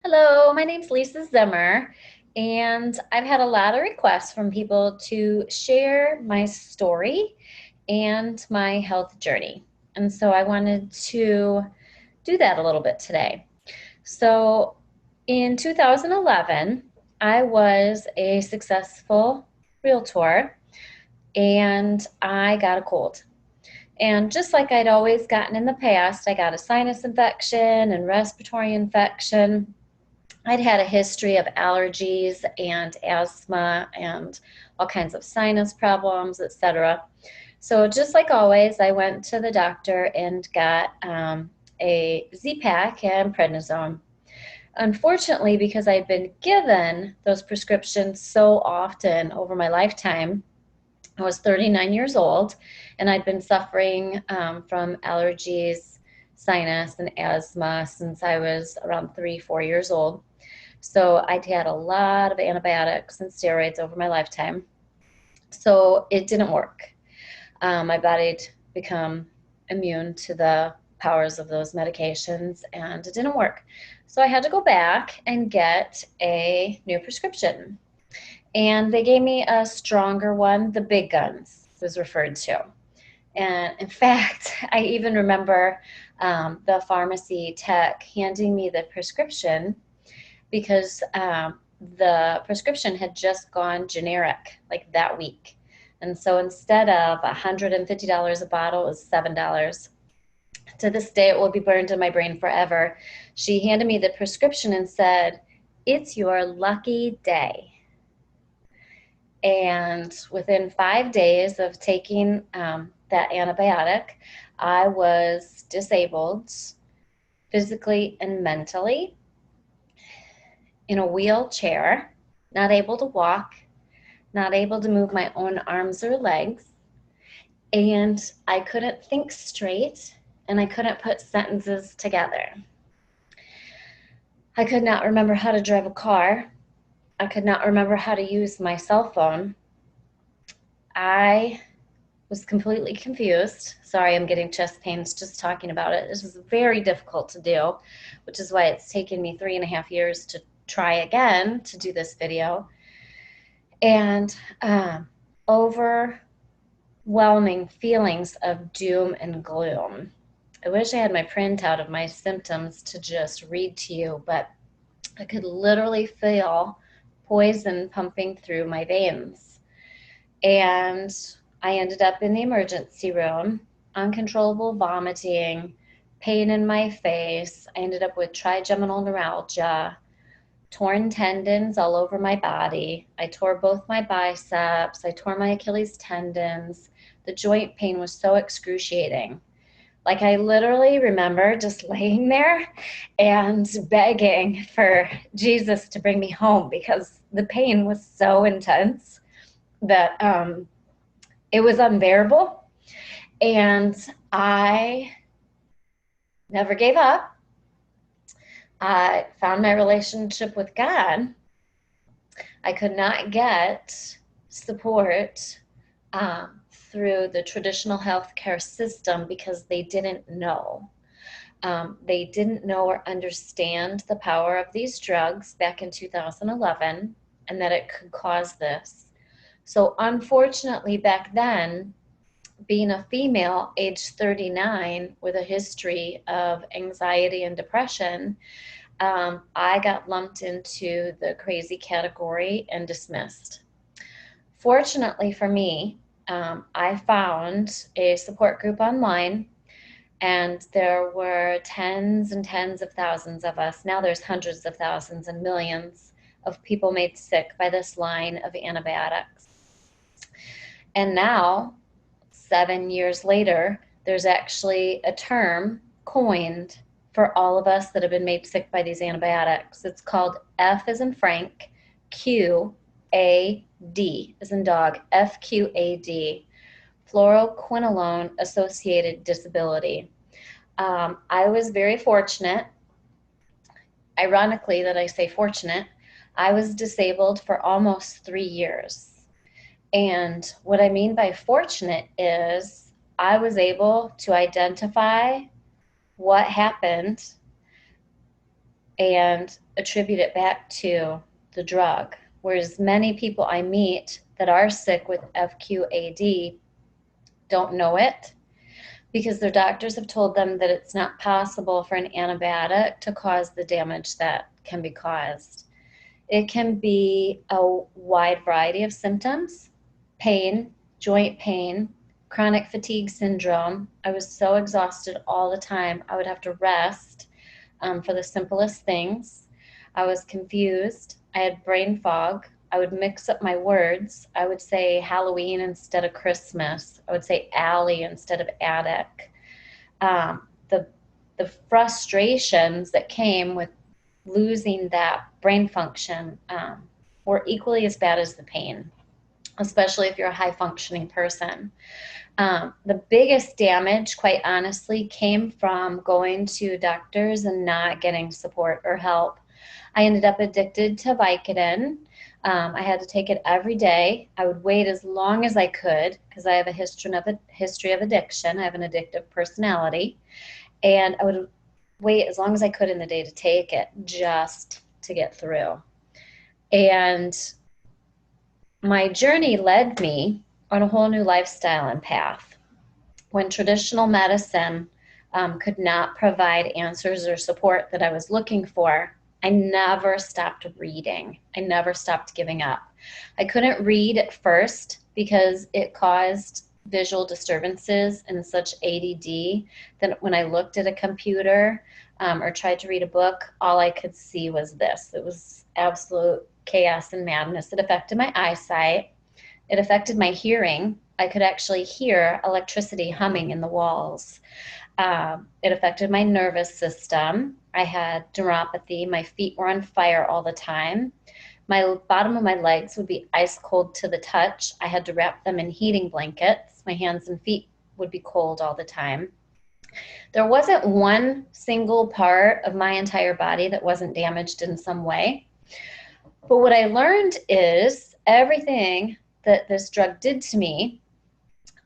Hello, my name's Lisa Zimmer, and I've had a lot of requests from people to share my story and my health journey. And so I wanted to do that a little bit today. So in 2011, I was a successful realtor and I got a cold. And just like I'd always gotten in the past, I got a sinus infection and respiratory infection. I'd had a history of allergies and asthma and all kinds of sinus problems, etc. So just like always, I went to the doctor and got a Z-Pak and prednisone. Unfortunately, because I'd been given those prescriptions so often over my lifetime, I was 39 years old and I'd been suffering from allergies, sinus, and asthma since I was around 3, 4 years old. So I'd had a lot of antibiotics and steroids over my lifetime. So it didn't work. My body'd become immune to the powers of those medications and it didn't work. So I had to go back and get a new prescription. And they gave me a stronger one, the big guns was referred to. And in fact, I even remember the pharmacy tech handing me the prescription because the prescription had just gone generic like that week. And so instead of $150 a bottle, it was $7. To this day, it will be burned in my brain forever. She handed me the prescription and said, "It's your lucky day." And within 5 days of taking that antibiotic, I was disabled physically and mentally, in a wheelchair, not able to walk, not able to move my own arms or legs, and I couldn't think straight and I couldn't put sentences together. I could not remember how to drive a car. I could not remember how to use my cell phone. I was completely confused. Sorry, I'm getting chest pains just talking about it. This is very difficult to do, which is why it's taken me 3.5 years to try again to do this video. And overwhelming feelings of doom and gloom. I wish I had my printout of my symptoms to just read to you, but I could literally feel poison pumping through my veins. And I ended up in the emergency room, uncontrollable vomiting, pain in my face. I ended up with trigeminal neuralgia, torn tendons all over my body. I tore both my biceps. I tore my Achilles tendons. The joint pain was so excruciating. Like I literally remember just laying there and begging for Jesus to bring me home because the pain was so intense that it was unbearable. And I never gave up. I found my relationship with God. I could not get support through the traditional healthcare system because they didn't know. They didn't know or understand the power of these drugs back in 2011 and that it could cause this. So unfortunately, back then, being a female, age 39, with a history of anxiety and depression, I got lumped into the crazy category and dismissed. Fortunately for me, I found a support group online, and there were tens and tens of thousands of us. Now there's hundreds of thousands and millions of people made sick by this line of antibiotics. And now, 7 years later, there's actually a term coined for all of us that have been made sick by these antibiotics. It's called F as in Frank, Q, A, D as in dog, FQAD, fluoroquinolone associated disability. I was very fortunate, ironically that I say fortunate, I was disabled for almost 3 years. And what I mean by fortunate is I was able to identify what happened and attribute it back to the drug. Whereas many people I meet that are sick with FQAD don't know it because their doctors have told them that it's not possible for an antibiotic to cause the damage that can be caused. It can be a wide variety of symptoms: pain, joint pain, chronic fatigue syndrome. I was so exhausted all the time. I would have to rest for the simplest things. I was confused. I had brain fog. I would mix up my words. I would say Halloween instead of Christmas. I would say alley instead of attic. Um, the the frustrations that came with losing that brain function were equally as bad as the pain, especially if you're a high functioning person. The biggest damage, quite honestly, came from going to doctors and not getting support or help. I ended up addicted to Vicodin. I had to take it every day. I would wait as long as I could because I have a history of addiction. I have an addictive personality. And I would wait as long as I could in the day to take it just to get through. And my journey led me on a whole new lifestyle and path. When traditional medicine could not provide answers or support that I was looking for, I never stopped reading. I never stopped giving up. I couldn't read at first because it caused visual disturbances and such ADD that when I looked at a computer or tried to read a book, all I could see was this. It was absolute chaos and madness. It affected my eyesight. It affected my hearing. I could actually hear electricity humming in the walls. It affected my nervous system. I had neuropathy. My feet were on fire all the time. My bottom of my legs would be ice cold to the touch. I had to wrap them in heating blankets. My hands and feet would be cold all the time. There wasn't one single part of my entire body that wasn't damaged in some way. But what I learned is everything that this drug did to me,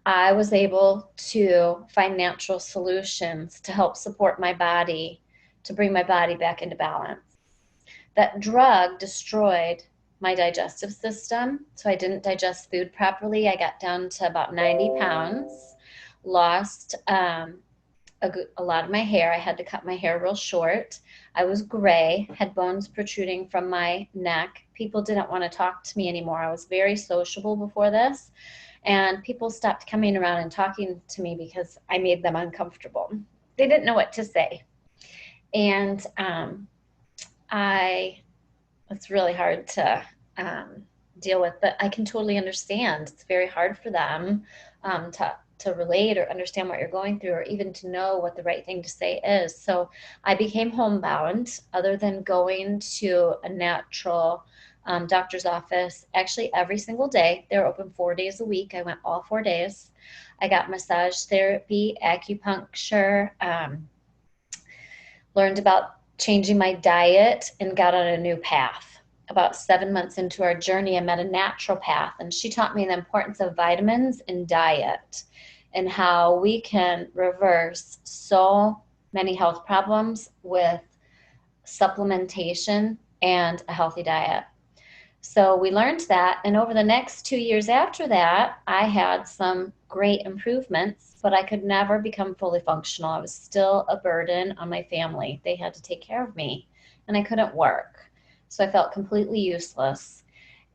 I was able to find natural solutions to help support my body, to bring my body back into balance. That drug destroyed my digestive system, so I didn't digest food properly. I got down to about 90 pounds, lost a lot of my hair. I had to cut my hair real short. I was gray, had bones protruding from my neck. People didn't want to talk to me anymore. I was very sociable before this, and people stopped coming around and talking to me because I made them uncomfortable. They didn't know what to say. And it's really hard to deal with, but I can totally understand. It's very hard for them to relate or understand what you're going through, or even to know what the right thing to say is. So I became homebound, other than going to a natural doctor's office actually every single day. They're open 4 days a week. I went all 4 days. I got massage therapy, acupuncture, learned about changing my diet, and got on a new path. About 7 months into our journey, I met a naturopath, and she taught me the importance of vitamins and diet and how we can reverse so many health problems with supplementation and a healthy diet. So we learned that, and over the next 2 years after that, I had some great improvements, but I could never become fully functional. I was still a burden on my family. They had to take care of me, and I couldn't work. So I felt completely useless.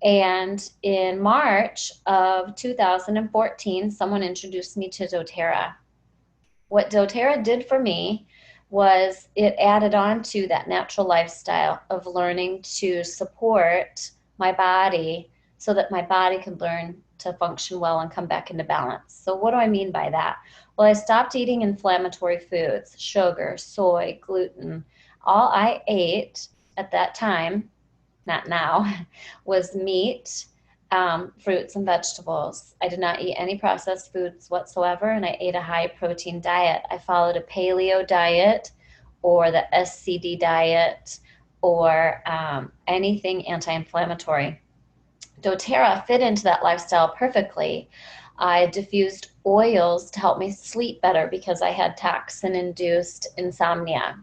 And in March of 2014, someone introduced me to doTERRA. What doTERRA did for me was it added on to that natural lifestyle of learning to support my body so that my body could learn to function well and come back into balance. So what do I mean by that? Well, I stopped eating inflammatory foods, sugar, soy, gluten. All I ate at that time, not now, was meat, fruits, and vegetables. I did not eat any processed foods whatsoever, and I ate a high protein diet. I followed a paleo diet or the SCD diet or anything anti-inflammatory. doTERRA fit into that lifestyle perfectly. I diffused oils to help me sleep better because I had toxin-induced insomnia.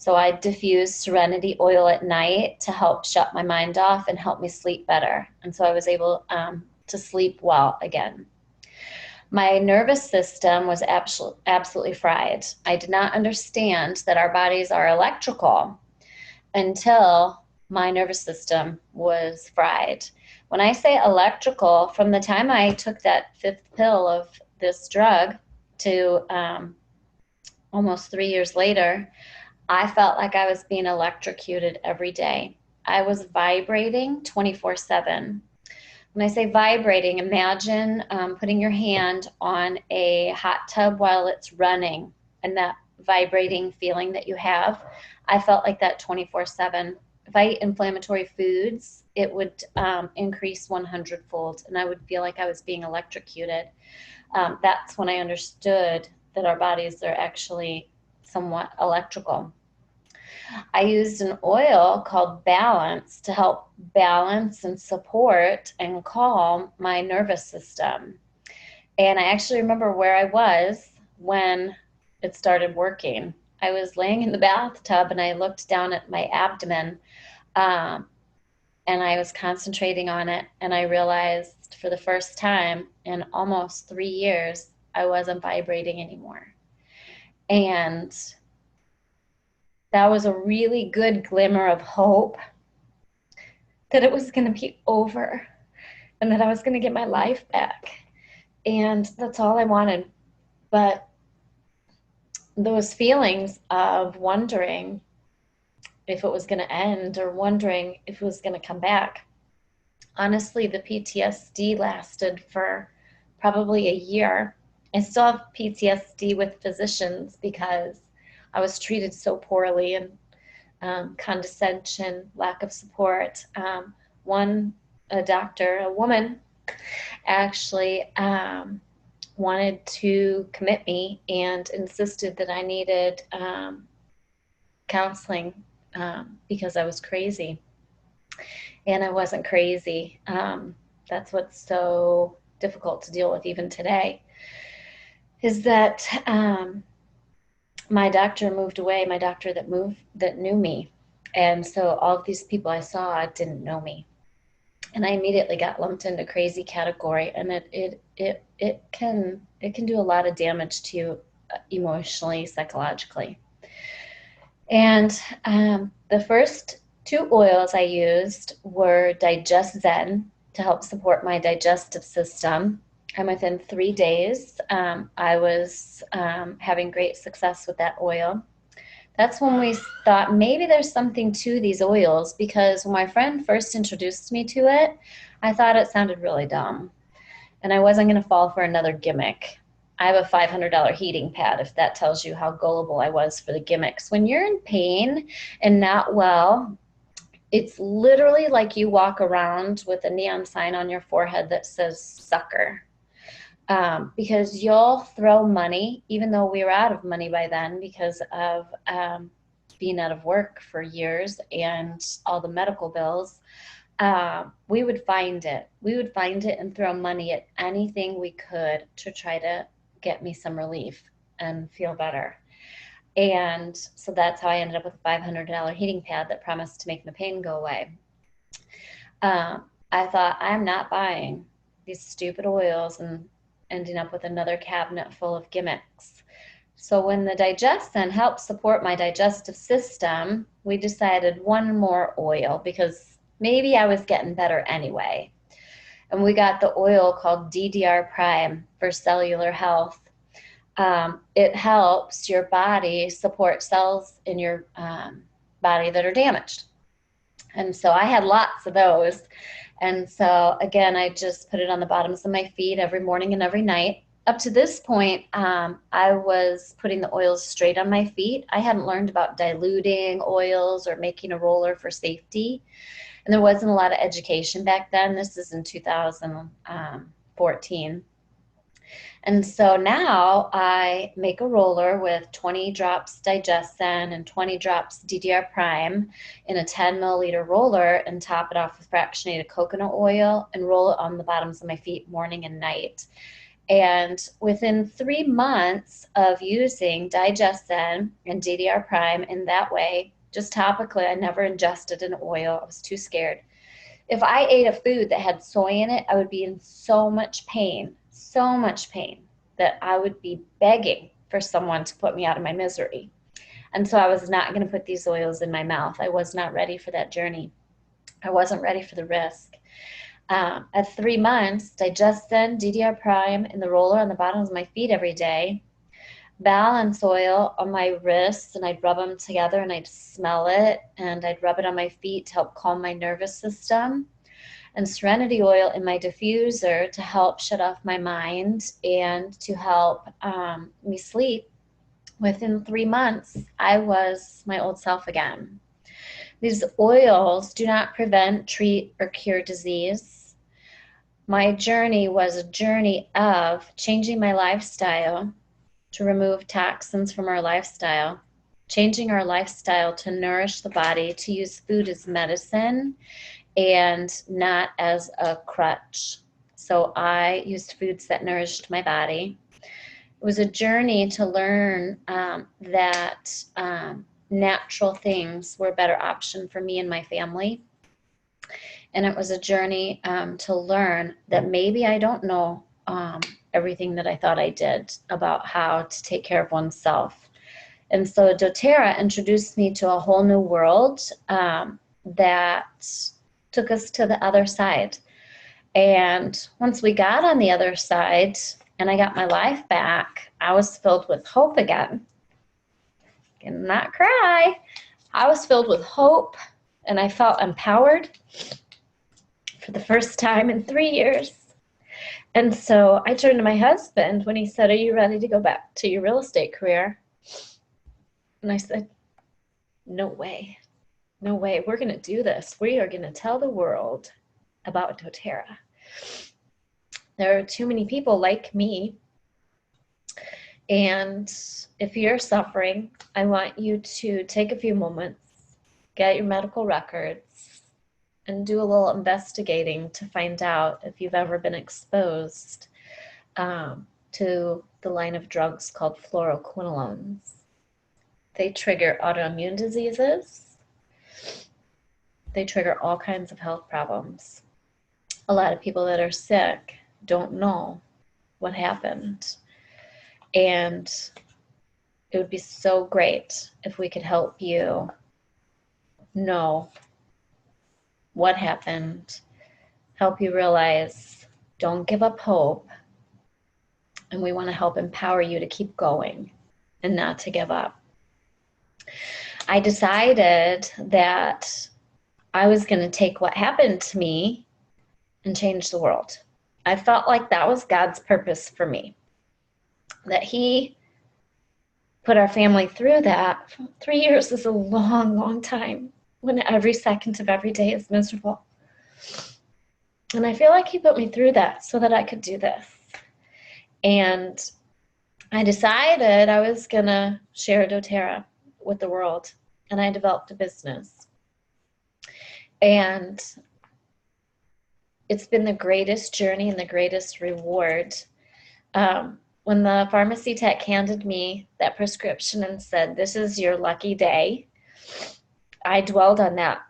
So I diffused Serenity oil at night to help shut my mind off and help me sleep better. And so I was able to sleep well again. My nervous system was absolutely fried. I did not understand that our bodies are electrical until my nervous system was fried. When I say electrical, from the time I took that fifth pill of this drug to almost 3 years later, I felt like I was being electrocuted every day. I was vibrating 24/7. When I say vibrating, imagine putting your hand on a hot tub while it's running and that vibrating feeling that you have. I felt like that 24/7. If I eat inflammatory foods, it would increase 100-fold, and I would feel like I was being electrocuted. That's when I understood that our bodies are actually somewhat electrical. I used an oil called Balance to help balance and support and calm my nervous system. And I actually remember where I was when it started working. I was laying in the bathtub and I looked down at my abdomen um, and I was concentrating on it. And I realized for the first time in almost 3 years, I wasn't vibrating anymore. And that was a really good glimmer of hope that it was going to be over and that I was going to get my life back. And that's all I wanted. But those feelings of wondering if it was going to end or wondering if it was going to come back, honestly, the PTSD lasted for probably a year. I still have PTSD with physicians because I was treated so poorly and condescension, lack of support. A doctor, a woman, actually wanted to commit me and insisted that I needed counseling because I was crazy. And I wasn't crazy. That's what's so difficult to deal with even today, is that my doctor moved away, my doctor that knew me. And so all of these people I saw didn't know me. And I immediately got lumped into crazy category, and it can do a lot of damage to you emotionally, psychologically. And the first two oils I used were Digest Zen to help support my digestive system. And within 3 days, I was having great success with that oil. That's when we thought maybe there's something to these oils, because when my friend first introduced me to it, I thought it sounded really dumb. And I wasn't going to fall for another gimmick. I have a $500 heating pad, if that tells you how gullible I was for the gimmicks. When you're in pain and not well, it's literally like you walk around with a neon sign on your forehead that says sucker. Because you'll throw money, even though we were out of money by then because of being out of work for years and all the medical bills. We would find it. We would find it and throw money at anything we could to try to get me some relief and feel better. And so that's how I ended up with a $500 heating pad that promised to make my pain go away. I thought, I'm not buying these stupid oils and ending up with another cabinet full of gimmicks. So when the Digestin helped support my digestive system, we decided one more oil because maybe I was getting better anyway. And we got the oil called DDR Prime for cellular health. It helps your body support cells in your body that are damaged. And so I had lots of those. And so, again, I just put it on the bottoms of my feet every morning and every night. Up to this point, I was putting the oils straight on my feet. I hadn't learned about diluting oils or making a roller for safety. And there wasn't a lot of education back then. This is in 2014. And so now I make a roller with 20 drops Digestin and 20 drops DDR Prime in a 10 milliliter roller and top it off with fractionated coconut oil and roll it on the bottoms of my feet morning and night. And within 3 months of using Digestin and DDR Prime in that way, just topically, I never ingested an oil. I was too scared. If I ate a food that had soy in it, I would be in so much pain, that I would be begging for someone to put me out of my misery. And so I was not going to put these oils in my mouth. I was not ready for that journey. I wasn't ready for the risk. At 3 months, Digestin, DDR Prime, and the roller on the bottoms of my feet every day, balance oil on my wrists, and I'd rub them together and I'd smell it, and I'd rub it on my feet to help calm my nervous system, and serenity oil in my diffuser to help shut off my mind and to help me sleep. Within 3 months, I was my old self again. These oils do not prevent, treat, or cure disease. My journey was a journey of changing my lifestyle to remove toxins from our lifestyle, changing our lifestyle to nourish the body, to use food as medicine and not as a crutch. So I used foods that nourished my body. It was a journey to learn that natural things were a better option for me and my family. And it was a journey to learn that maybe I don't know everything that I thought I did about how to take care of oneself. And so doTERRA introduced me to a whole new world that took us to the other side. And once we got on the other side and I got my life back, I was filled with hope again. And not cry. I was filled with hope and I felt empowered for the first time in 3 years. And so I turned to my husband when he said, "Are you ready to go back to your real estate career?" And I said, "No way. No way. We're going to do this. We are going to tell the world about doTERRA. There are too many people like me. And if you're suffering, I want you to take a few moments, get your medical records, and do a little investigating to find out if you've ever been exposed to the line of drugs called fluoroquinolones. They trigger autoimmune diseases. They trigger all kinds of health problems. A lot of people that are sick don't know what happened. And it would be so great if we could help you know what happened, help you realize, don't give up hope. And we want to help empower you to keep going and not to give up. I decided that I was going to take what happened to me and change the world. I felt like that was God's purpose for me, that He put our family through that. 3 years is a long, long time when every second of every day is miserable. And I feel like He put me through that so that I could do this. And I decided I was going to share doTERRA with the world. And I developed a business. And it's been the greatest journey and the greatest reward. When the pharmacy tech handed me that prescription and said, "This is your lucky day," I dwelled on that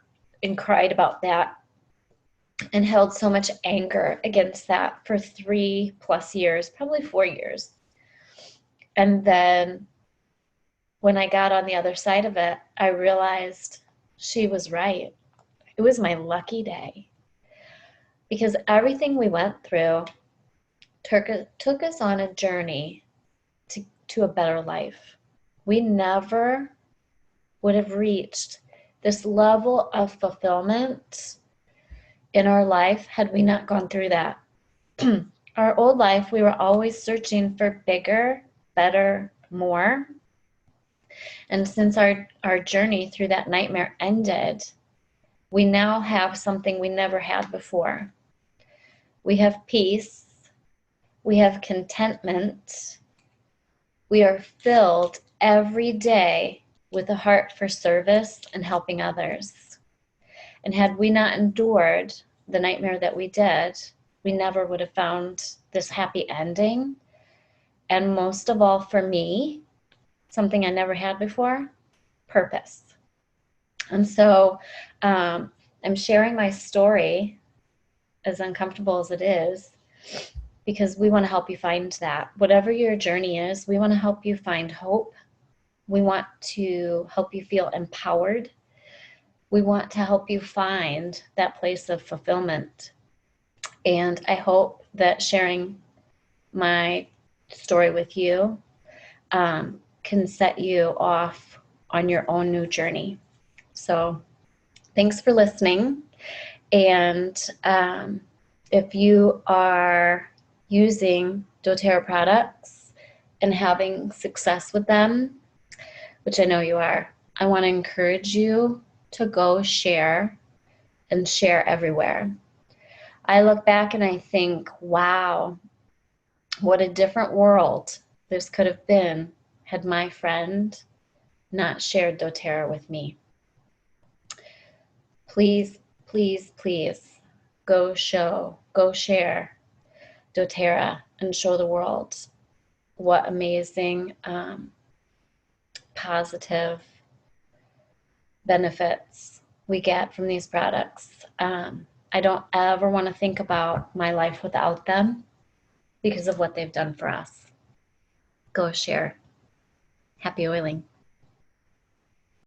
and cried about that and held so much anger against that for 3+ years, probably 4 years. And then when I got on the other side of it, I realized she was right. It was my lucky day. Because everything we went through took us on a journey to a better life. We never would have reached this level of fulfillment in our life had we not gone through that. Our old life, we were always searching for bigger, better, more. And since our journey through that nightmare ended, we now have something we never had before. We have peace. We have contentment. We are filled every day with a heart for service and helping others. And had we not endured the nightmare that we did, we never would have found this happy ending. And most of all, for me, something I never had before, purpose. And so I'm sharing my story, as uncomfortable as it is, because we want to help you find that. Whatever your journey is, we want to help you find hope. We want to help you feel empowered. We want to help you find that place of fulfillment. And I hope that sharing my story with you can set you off on your own new journey. So thanks for listening. And if you are using doTERRA products and having success with them, which I know you are, I want to encourage you to go share and share everywhere. I look back and I think, wow, what a different world this could have been had my friend not shared doTERRA with me. Please, please, please go share doTERRA and show the world what amazing positive benefits we get from these products. I don't ever want to think about my life without them because of what they've done for us. Go share. Happy oiling.